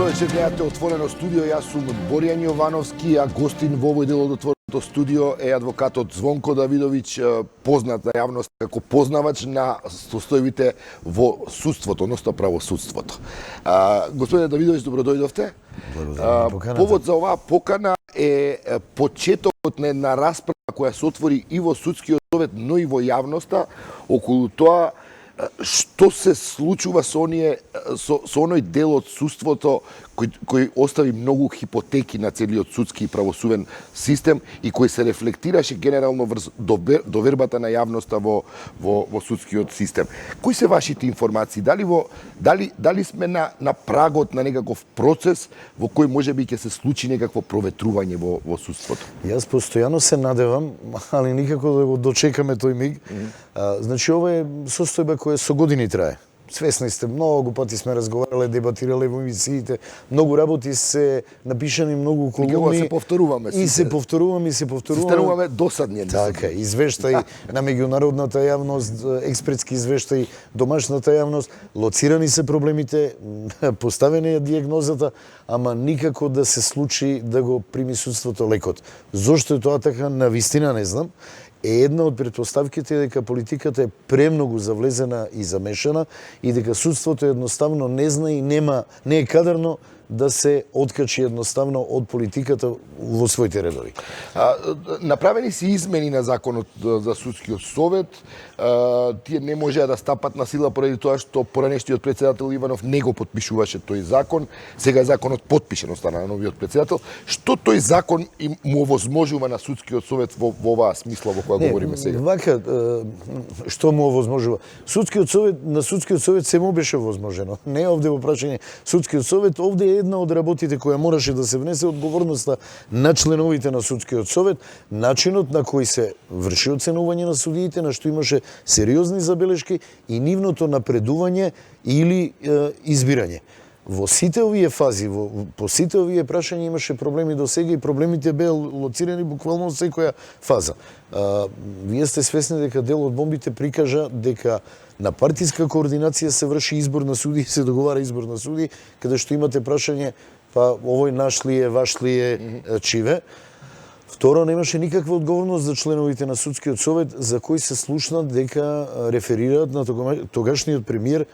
вечер, гледате Отворено студио. Јас сум Боријан Јовановски, а гостин во овој дел од Отвореното студио е адвокатот Звонко Давидовиќ, познат на јавност како познавач на состојбите во судството, односно правосудството. Господине Давидовиќ, добро дојдовте. Повод за оваа покана е почетокот на една расправа која се отвори и во судскиот совет, но и во јавноста околу тоа што се случува со оној дел од судството кој остави многу хипотеки на целиот судски и правосуден систем и кој се рефлектираше генерално врз довербата на јавноста во судскиот систем. Кои се вашите информации? Дали сме на прагот на некаков процес во кој можеби ќе се случи некакво проветрување во судството? Јас постојано се надевам, али никако да го дочекаме тој миг. Значи, ова е состојба која со години трае. Свесни сте, многу пати сме разговарале, дебатирале во емисиите, многу работи се напишани, многу колумни. Се повторуваме. И се повторуваме. Се стануваме досадни. Така, извештаи на меѓународната јавност, експертски извештаи, домашната јавност, лоцирани се проблемите, поставена е дијагнозата, ама никако да се случи да го прими судството лекот. Зошто е тоа така, навистина не знам. Една од претпоставките е дека политиката е премногу завлезена и замешана и дека судството едноставно не зна и не е кадарно да се откачи едноставно од политиката во своите редови. Направени се измени на законот за судскиот совет. Тие не можеа да стапат на сила поради тоа што поранешниот председател Иванов не го потпишуваше тој закон. Сега законот потпишен од страна на новиот председател. Што тој закон му овозможува на судскиот совет во оваа смисла во која говориме сега? Вака, што му овозможува? На судскиот совет се му беше возможено. Не овде во прашање судскиот совет, овде е една од работите која мораше да се внесе одговорноста на членовите на судскиот совет, начинот на кој се врши оценување на судиите, на што имаше сериозни забелешки и нивното напредување или избирање. Во сите овие фази, по сите овие прашања имаше проблеми до сега и проблемите беа лоцирани буквално од секоја фаза. Вие сте свесни дека дел од бомбите прикажа дека на партиска координација се врши избор на суди, се договара избор на суди, каде што имате прашање, па овој наш ли е, ваш ли е, чиве. Второ, немаше никаква одговорност за членовите на судскиот совет за кои се слушнат дека реферираат на тогашниот премиер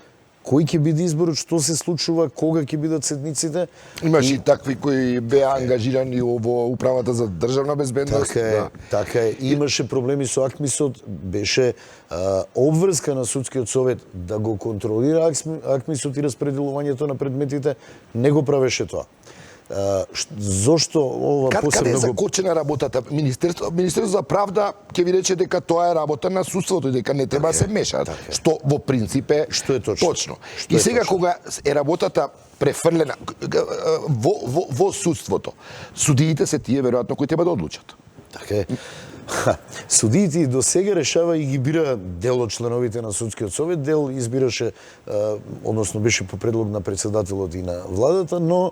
кој ќе биде изборот, што се случува, кога ќе бидат седниците. Имаше и такви кои беа ангажирани во управата за државна безбедност. Така е. Имаше проблеми со АКМИСот, беше обврска на судскиот совет да го контролира АКМИСот и распределувањето на предметите, не го правеше тоа. Зошто ова посебно Каде е закочена работата? Министерството за правда ќе ви рече дека тоа е работа на судството и дека не треба да се мешаат, што во принцип е точно. И сега кога е работата префрлена во судството, судиите се тие веројатно кои треба да одлучат. Така е. Судиите и до сега решава и ги бира дел од членовите на судскиот совет, дел избираше, односно беше по предлог на председателот и на владата, но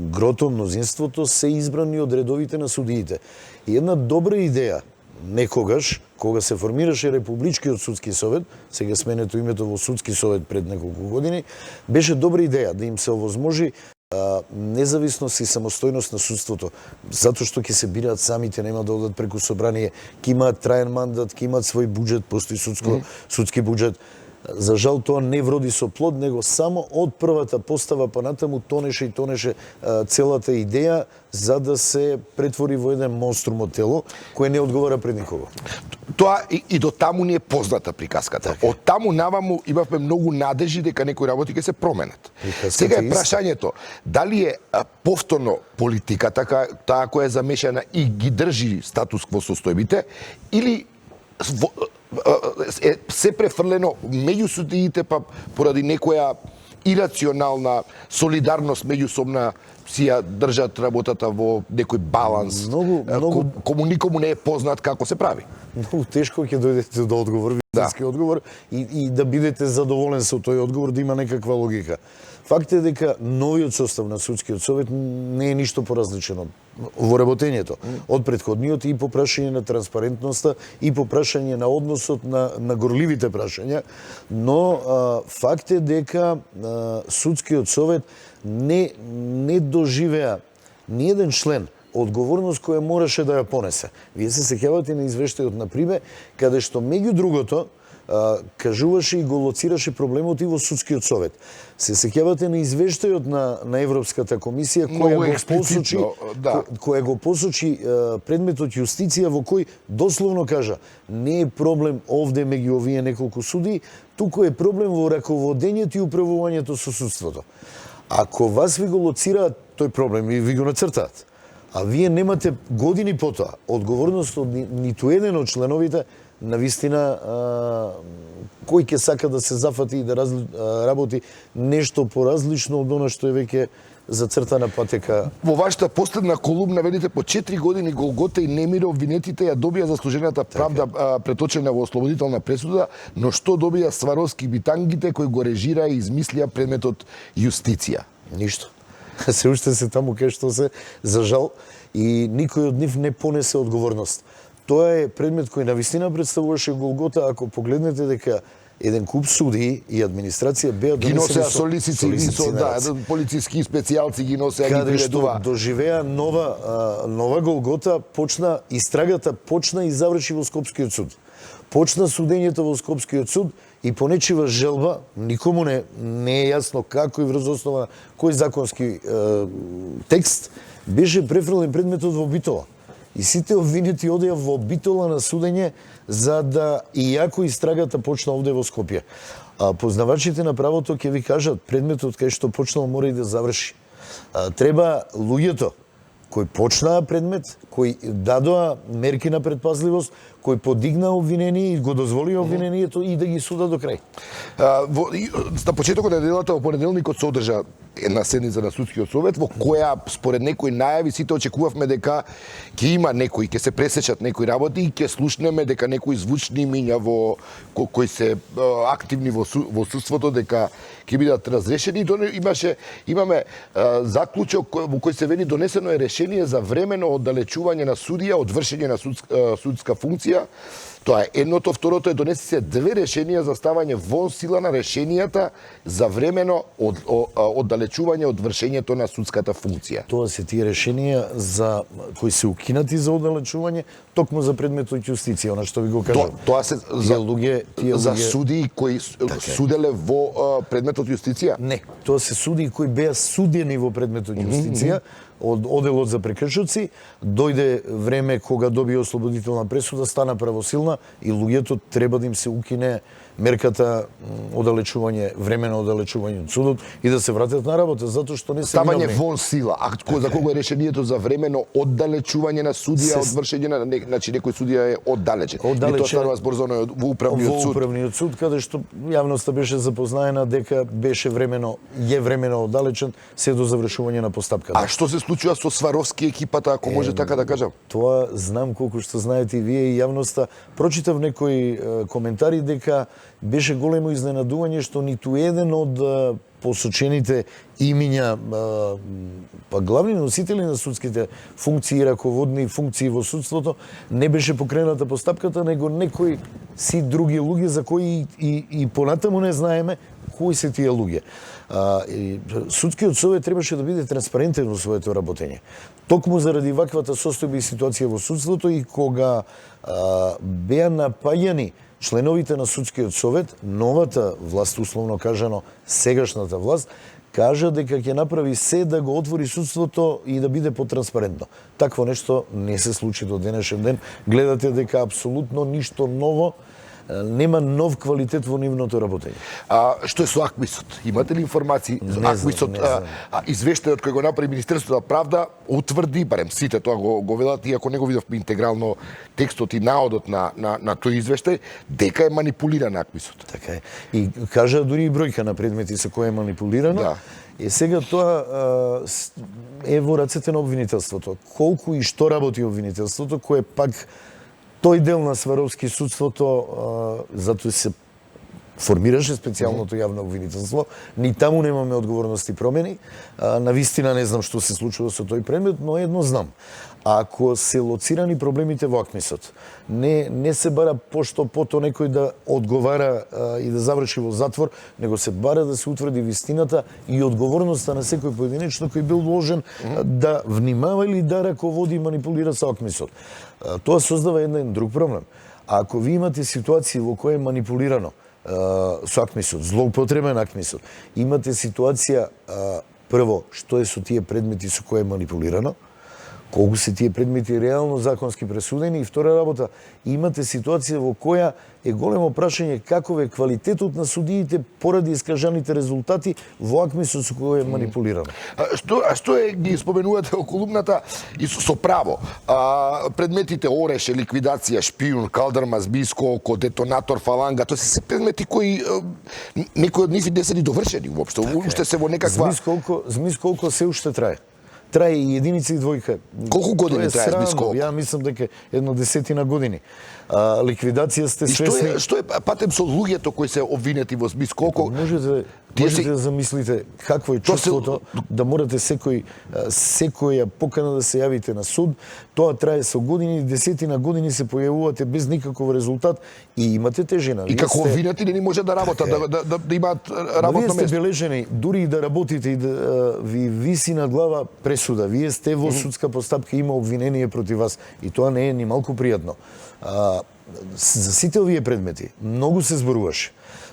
грото, мнозинството се избрани од редовите на судиите. И една добра идеја некогаш, кога се формираше Републичкиот судски совет, сега сменето името во судски совет пред неколку години, беше добра идеја да им се овозможи независност и самостојност на судството, затоа што ќе се бираат самите, нема да одат преку собрание, ќе имаат траен мандат, ќе имаат свој буџет, постои судски буџет. За жал тоа не вроди со плод, него само од првата постава па натаму тонеше целата идеја за да се претвори во еден монструм од тело кој не одговара пред никого. Тоа и до таму ни е позната приказката. Од таму наваму имавме многу надежи дека некои работи ќе се променат. Сега е прашањето дали е повторно политиката таа која е замешана и ги држи статус кво состојбите или се префрлено меѓу судиите, па поради некоја ирационална солидарност меѓусобна си ја држат работата во некој баланс, кому никому не е познат како се прави. многу тешко ќе дојдете до одговор, вистински одговор, и да бидете задоволен со тој одговор, да има некаква логика. Факт е дека новиот состав на судскиот совет не е ништо поразличен во работењето од претходниот, и по прашање на транспарентноста, и по прашање на односот на горливите прашања, но факт е дека судскиот совет не доживеа ни еден член одговорност која мораше да ја понесе. Вие се сеќавате на извештајот на Прибе, каде што меѓу другото кажуваше и го лоцираше проблемот и во судскиот совет. Се сеќавате на извештајот на Европската комисија која го посочи предметот јустиција, во кој дословно кажа: не е проблем овде меѓу овие неколку суди, туку е проблем во раководењето и управувањето со судството. Ако вас ви го лоцираат тој проблем и ви го нацртаат, а вие немате години потоа одговорност од ниту еден од членовите, навистина кој ќе сака да се зафати и да работи нешто поразлично од она што е веќе зацртана патека. Во вашата последна колумна велите: по 4 години голгота и немири обвинетите ја добија заслужената правда преточена во ослободителна пресуда, но што добија Сваровски битангите кои го режираа и измислија предметот јустиција? Ништо. Се уште се таму кај што се, за жал, и никој од нив не понесе одговорност. Тоа е предмет кој навистина представуваше голгота, ако погледнете дека еден куп суди и администрација беа ги носеа со лисици, полициски специјалци ги носеа, ги приведува. Каде што доживеа нова голгота, истрагата почна и заврши во Скопскиот суд. Почна судењето во Скопскиот суд и по нечива желба, никому не е јасно како и врз основа на кој законски текст, беше префрлен предметот во Битола. И сите обвинети одеа во Битола на судење, за да, иако истрагата почна овде во Скопје. Познавачите на правото ќе ви кажат, предметот кај што почнал мора и да заврши. Треба луѓето кои почнаа предмет, кои дадоа мерки на предпазливост, кои подигнаа обвинение и го дозволија обвинението и да ги суда до крај. На почетокот на неделата во понеделникот се одржа една седница на судскиот совет, во која според некои најави сите очекувавме дека ќе има некои, ќе се пресечат некои работи и ќе слушнеме дека некои звучни имиња кои се активни во судството дека ќе бидат разрешени. Имаме заклучок во кој се вели: донесено е решение за времено оддалечување на судија од вршење на судска функција. Тоа е едното. Второто е: донеси се 2 решенија за ставање вон сила на решенијата за времено оддалечување од вршењето на судската функција. Тоа се тие решенија за кои се укинати за оддалечување, токму за предметот јустиција, она што ви го кажам. Тоа се за судии кои суделе во предметот јустиција? Не, тоа се судии кои беа судени во предметот јустиција од оделот за прекршоци. Дојде време кога добија ослободителна пресуда, стана правосилна и луѓето треба да им се укине мерката оддалечување, времено оддалечување од судот и да се вратат на работа, затоа што не се ставање вон сила. А за кого е решението за времено оддалечување на судија од вршење на, значи некој судија е оддалечен. И тоа станува збор за во управниот суд. Во управниот суд, каде што јавноста беше запознаена дека беше времено оддалечен се до завршување на постапката. А што се случува со Сваровски екипата, ако може така да кажам? Тоа знам колку што знаете и вие и јавноста. Прочитав некои коментари дека беше големо изненадување што ниту еден од посочените имиња, главни носители на судските функции и раководни функции во судството, не беше покрената постапката, него некои си други луѓе за кои и понатаму не знаеме кои се тие луѓе. Судскиот совет требаше да биде транспарентен во своето работење. Токму заради ваквата состојба и ситуација во судството, и кога беа напаѓани членовите на судскиот совет, новата власт, условно кажано сегашната власт, кажа дека ќе направи се да го отвори судството и да биде потранспарентно. Такво нешто не се случи до денешен ден. Гледате дека апсолутно ништо ново, нема нов квалитет во нивното работење. Што е со Акмисот? Имате ли информации за Акмисот? Извештајот кој го направи Министерството на правда утврди, барем сите тоа го велат, иако не го видовме интегрално текстот и наодот на тој извештај, дека е манипулиран Акмисот. Така е. И кажа дури и бројка на предмети со кои е манипулирано. Да. И сега тоа е во рацете на обвинителството. Колку и што работи обвинителството, кое пак тој дел на Сваровски судството, затоа се формираше специјалното јавно обвинителство, ни таму немаме одговорности промени. Навистина не знам што се случува со тој предмет, но едно знам. Ако се лоцирани проблемите во АКМИСот, не се бара пошто пото некој да одговара и да заврши во затвор, него се бара да се утврди вистината и одговорноста на секој поединечно кој бил должен да внимава или да раководи и манипулира со АКМИСот. Тоа создава еден друг проблем. Ако ви имате ситуација во која е манипулирано со АКМИСот, злоупотреба на АКМИСот, имате ситуација прво што е со тие предмети со кои е манипулирано, колку се тие предмети реално законски пресудени, и втора работа, имате ситуација во која е големо прашање каков е квалитетот на судиите поради искажаните резултати во АКМИСот со кој е манипулирано. Што е, ги споменувате во колумната и со право? Предметите Ореше, ликвидација, шпион, Калдърмас, Биско око, детонатор, фаланга, тоа се предмети кои некои од нив не се ни довршени уопшто, уште се во некаква... Змис колку се уште трае. Трае и единица и двојка. Колку години трае Змисколко? Ја мислам дека едно 10 години. Ликвидација сте свесни. Што е патем со луѓето кои се обвинети во Змисколко? Можете да замислите какво е чувството да морате секоја покана да се јавите на суд. Тоа трае со години, 10 години се појавувате без никаков резултат и имате тежина. И како обвинети не може да работат, да имаат работно место. Вие сте бележени, дури и да работите и да ви виси на глава пресуда. Вие сте во судска постапка, има обвинение против вас и тоа не е ни малку пријатно. За сите овие предмети многу се зборуваше.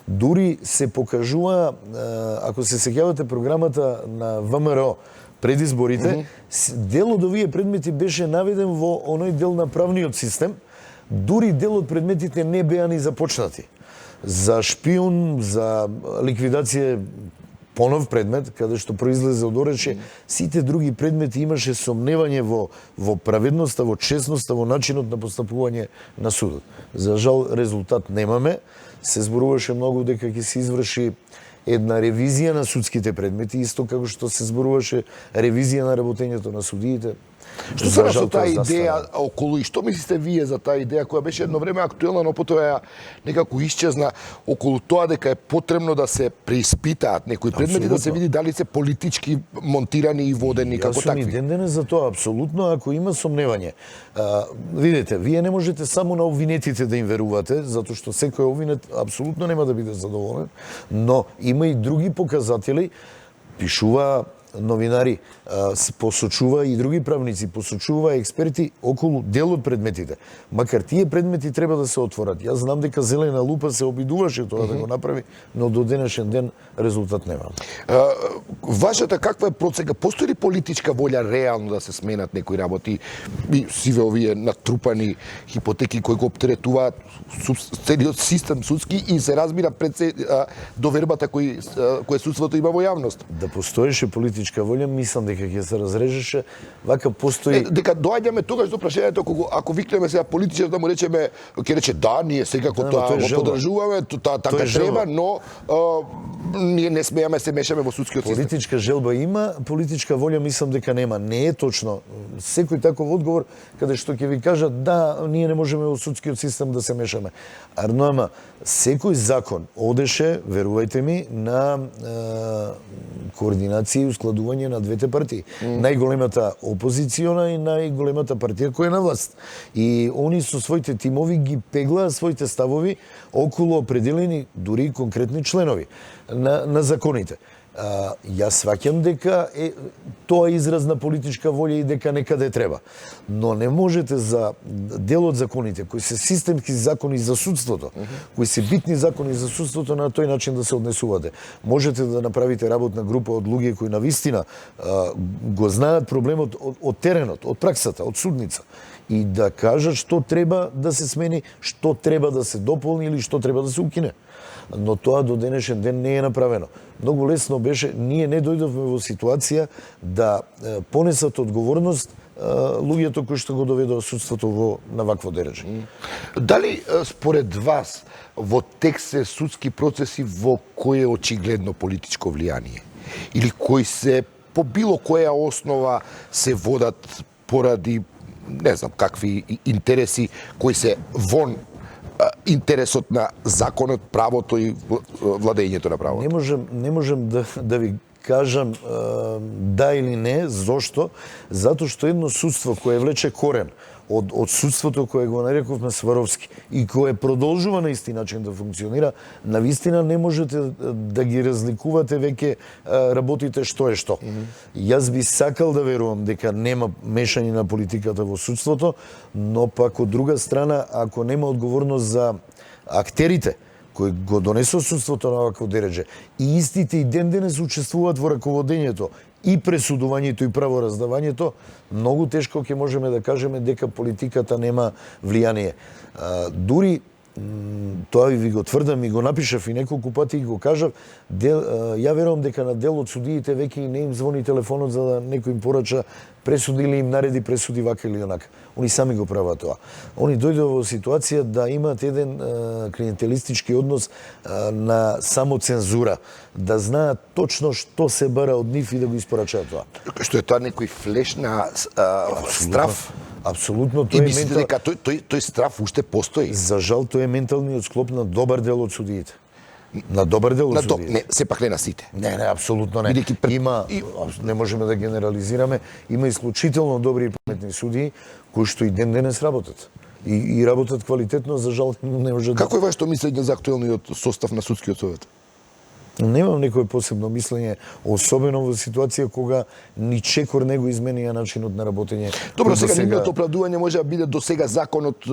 Дури се покажува, ако се сеќавате програмата на ВМРО пред изборите, дел од овие предмети беше наведен во оној дел на правниот систем, дури дел од предметите не беа ни започнати. За шпион, за ликвидација понов предмет, каде што произлезе од Ореше, сите други предмети имаше сомневање во праведноста, во честноста, во начинот на постапување на судот. За жал, резултат немаме. Се зборуваше многу дека ќе се изврши една ревизија на судските предмети, исто како што се зборуваше ревизија на работењето на судиите. Што се со таа идеја околу и што мислите вие за таа идеја која беше едно време актуелна, но потоа ја некако исчезна околу тоа дека е потребно да се преиспитаат некои предмети, да се види дали се политички монтирани и водени како такви? Јас сум и ден денес за тоа, апсолутно, ако има сомневање. Видете, вие не можете само на обвинетите да им верувате, затоа што секој обвинет апсолутно нема да биде задоволен, но има и други показатели, пишува новинари, посочува и други правници, посочува експерти околу дел од предметите. Макар тие предмети треба да се отворат. Јас знам дека Зелена лупа се обидуваше тоа да го направи, но до денешен ден резултат нема. Вашата каква е процека? Постои ли политичка волја реално да се сменат некои работи и сиве овие натрупани хипотеки кои го оптеретуваат целиот систем судски и се разбира пред довербата кој судството има во јавност? Да постоеше политичка волја, мислам дека ќе се разрежеше. Вака постои... Дека доаѓаме тогаш до прашањето, ако викнеме сега политичар да му речеме, ќе рече да, ние секако тоа го поддржуваме, така треба, но ние не смееме се мешаме во судскиот систем. Политичка желба има, политичка волја мислам дека нема. Не е точно. Секој таков одговор каде што ќе ви кажат да, ние не можеме во судскиот систем да се мешаме. Ама секој закон одеше, верувајте ми, на координација и ускладување на двете партии. Најголемата опозициона и најголемата партија која е на власт. И они со своите тимови ги пеглаа своите ставови околу определени дури конкретни членови на законите. Јас сваќам дека тоа е израз на политичка волја и дека некаде треба. Но не можете за дел од законите, кои се системски закони за судството, кои се битни закони за судството, на тој начин да се однесувате. Можете да направите работна група од луѓе кои навистина го знаат проблемот од теренот, од праксата, од судница и да кажат што треба да се смени, што треба да се дополни или што треба да се укине. Но тоа до денешен ден не е направено. Многу лесно беше, ние не дојдовме во ситуација да понесат одговорност луѓето кои што го доведоа судството на вакво дереже. Дали според вас во текст се судски процеси во кој е очигледно политичко влијание? Или кои се по било која основа се водат поради не знам какви интереси кои се вон интересот на законот, правото и владењето на правото. Не можем да ви кажам да или не, зошто? Затоа што едно судство кое влече корен од судството кое го нарековме Сваровски и кое продолжува на исти начин да функционира, навистина не можете да ги разликувате веќе работите што е што. Јас би сакал да верувам дека нема мешање на политиката во судството, но пак од друга страна, ако нема одговорност за актерите кои го донесува судството на вакво дередже и истите и ден денес учествуваат во раководењето и пресудувањето и правораздавањето, многу тешко ќе можеме да кажеме дека политиката нема влијание. Дури тоа ви го тврдам и го напишав и неколку пати и го кажав, ја верувам дека на дел од судиите веќе и не им звони телефонот за да некој им порача пресуди или им нареди пресуди вака или онака. Они сами го прават тоа. Они дојдоа во ситуација да имаат еден клиентелистички однос на самоцензура, да знаат точно што се бара од нив и да го испорачаат тоа. Што е тоа некој флеш на страф? Апсолутно, И мислите дека тој страф уште постои? За жал, тој е менталниот склоп на добар дел од судиите. На добар дел од судиите. Не, сепак не на сите. Не, апсолутно не. Има, не можеме да генерализираме, има исклучително добри и паметни судии кои што и ден денес работат. И работат квалитетно, за жал не може да... Како е вашето мислење за актуелниот состав на судскиот совет? Немам некое посебно мислење, особено во ситуација кога ни чекор не го изменија начинот на работење. Добро, сега нивното оправдување може да биде до сега законот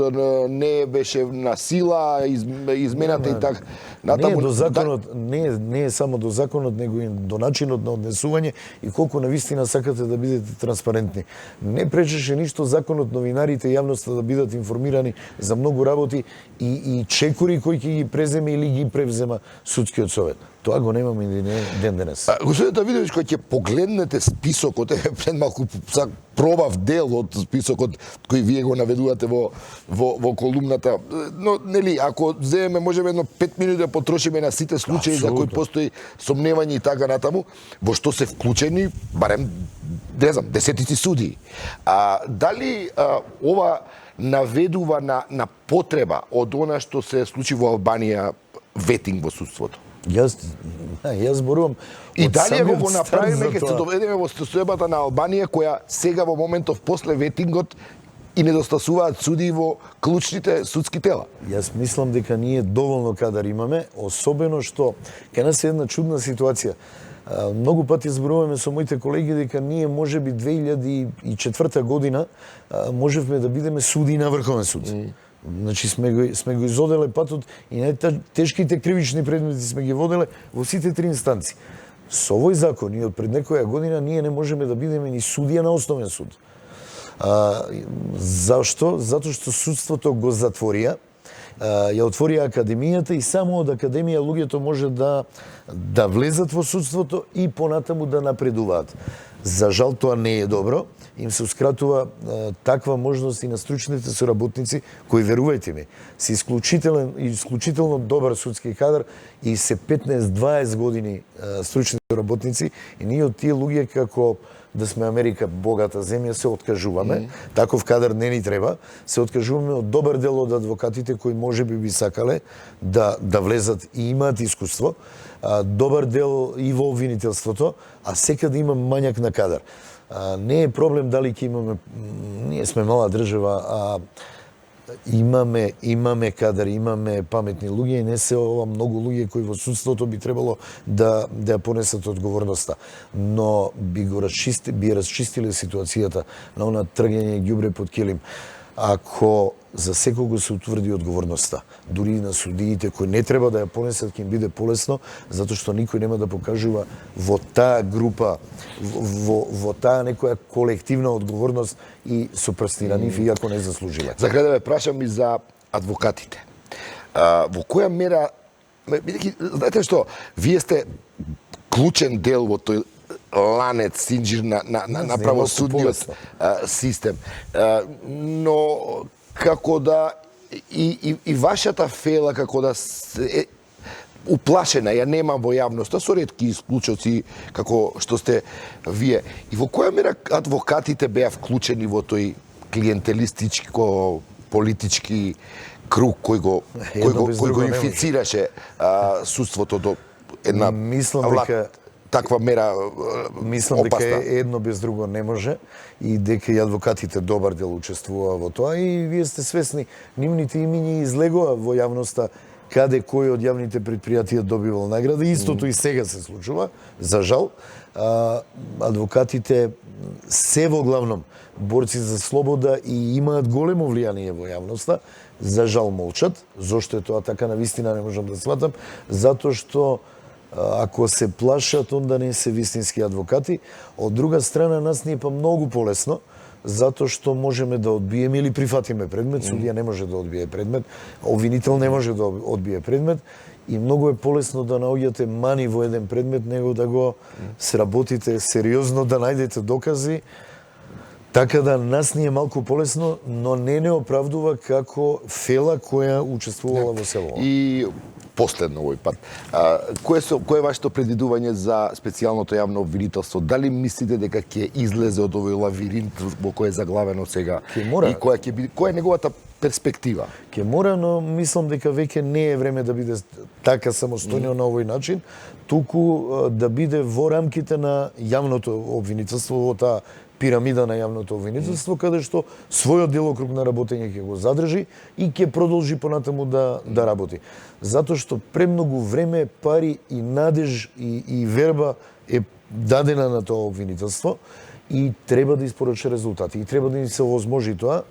не беше на сила, измената и така. Не е до законот, не е само до законот, него и до начинот на однесување и колку навистина сакате да бидете транспарентни. Не пречеше ништо законот, новинарите, јавноста да бидат информирани за многу работи и чекори кои ќе ги преземе или ги превзема судскиот совет. Тоа го немаме и ден денес. Господин Давидович, кога ќе погледнете списокот, пред малку пробав дел од списокот кој вие го наведувате во колумната, но нели ако земеме можеме едно 5 минути да потрошиме на сите случаи за кои постои сомневање и така натаму, во што се вклучени барем не знам, десетици судии. Дали ова наведува на потреба од она што се случи во Албанија ветинг во судството? Јас зборувам и дали го направиме ќе се доведеме во состојбата на Албанија која сега во моментов после ветингот и недостасуваат суди во клучните судски тела. Јас мислам дека ние доволно кадар имаме, особено што кај нас е една чудна ситуација. Многу пати зборуваме со моите колеги дека ние можеби 2004 година можевме да бидеме суди на Врховен суд. Значи сме го изоделе патот и најтешките кривични предмети сме ги воделе во сите три инстанции. Со овој закон и од пред некоја година ние не можеме да бидеме ни судија на основен суд. Зашто? Затоа што судството го затворија, ја отворија академијата и само од академија луѓето може да влезат во судството и понатаму да напредуваат. За жал тоа не е добро, им се ускратува таква можност и на стручните соработници, кои, верувајте ми, се исклучително добар судски кадар и се 15-20 години стручни соработници и ние од тие луѓе како да сме Америка, богата земја, се откажуваме. Таков кадар не ни треба. Се откажуваме од добар дел од адвокатите кои можеби би сакале да влезат и имаат искуство. Добар дел и во обвинителството, а секаде има мањак на кадар. Не е проблем дали ќе имаме, ние сме мала држава, а имаме кадар, имаме паметни луѓе и не се ова многу луѓе кои во судството би требало да ја понесат одговорноста. Но би расчистиле ситуацијата на она тргање ѓубре под килим. Ако за секого се утврди одговорноста, дури и на судиите кои не треба да ја понесат, ќе им биде полесно, затоа што никој нема да покажува во таа група, во таа некоја колективна одговорност и со прсти на нив, иако не заслужила. За крај да ве прашам и за адвокатите. Во која мера, знаете што, вие сте клучен дел во тој ланец, синџир на правосудниот систем. Но како да и вашата фела како да е уплашена, ја нема во јавноста, со ретки исклучоци како што сте вие. И во која мера адвокатите беа вклучени во тој клиентелистичко политички круг кој го инфицираше судството до една таква мера Мислам дека опасна. едно без друго не може и дека и адвокатите добар дел учествуваа во тоа и вие сте свесни, нивните имиња излегува во јавноста каде кој од јавните предпријатија добивал награда. Истото и сега се случува, за жал. Адвокатите се во главном борци за слобода и имаат големо влијание во јавноста, за жал молчат. Зошто е тоа така, на вистина не можам да сватам, затоа што ако се плашат, онда не се вистински адвокати. Од друга страна, нас ни е па многу полесно, затоа што можеме да одбиеме или прифатиме предмет, судија не може да одбие предмет, обвинител не може да одбие предмет, и многу е полесно да наоѓате мани во еден предмет, него да го сработите сериозно, да најдете докази. Така да нас ни е малку полесно, но не оправдува како фела која учествувала во село. И последно овој пат. Кое е вашето предвидување за специјалното јавно обвинителство? Дали мислите дека ќе излезе од овој лавиринт во кој е заглавено сега? Ќе мора. И која е неговата перспектива? Ќе мора, но мислам дека веќе не е време да биде така самостојно на овој начин, туку да биде во рамките на јавното обвинителство, во таа пирамида на јавното обвинителство, каде што својот делокруг на работење ќе го задржи и ќе продолжи понатаму да работи. Затоа што премногу време, пари и надеж и верба е дадена на тоа обвинителство и треба да испорача резултати. И треба да ни се овозможи тоа.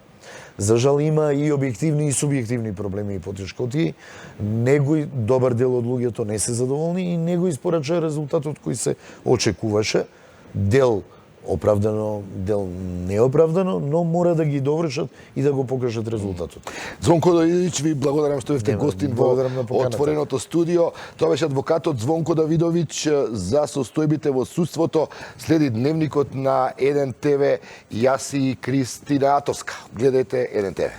За жал има и објективни и субјективни проблеми и потешкоти. Негој добар дел од луѓето не се задоволни и не го испорача резултатот кој се очекуваше. Дел оправдано, дел неоправдано, но мора да ги довршат и да го покажат резултатот. Звонко Давидовиќ, ви благодарам што бевте гостин во поканата. отвореното студио. Тоа беше адвокатот Звонко Давидовиќ за состојбите во судството. Следи дневникот на 1 ТВ. Јас и Кристина Атовска. Гледајте 1 ТВ.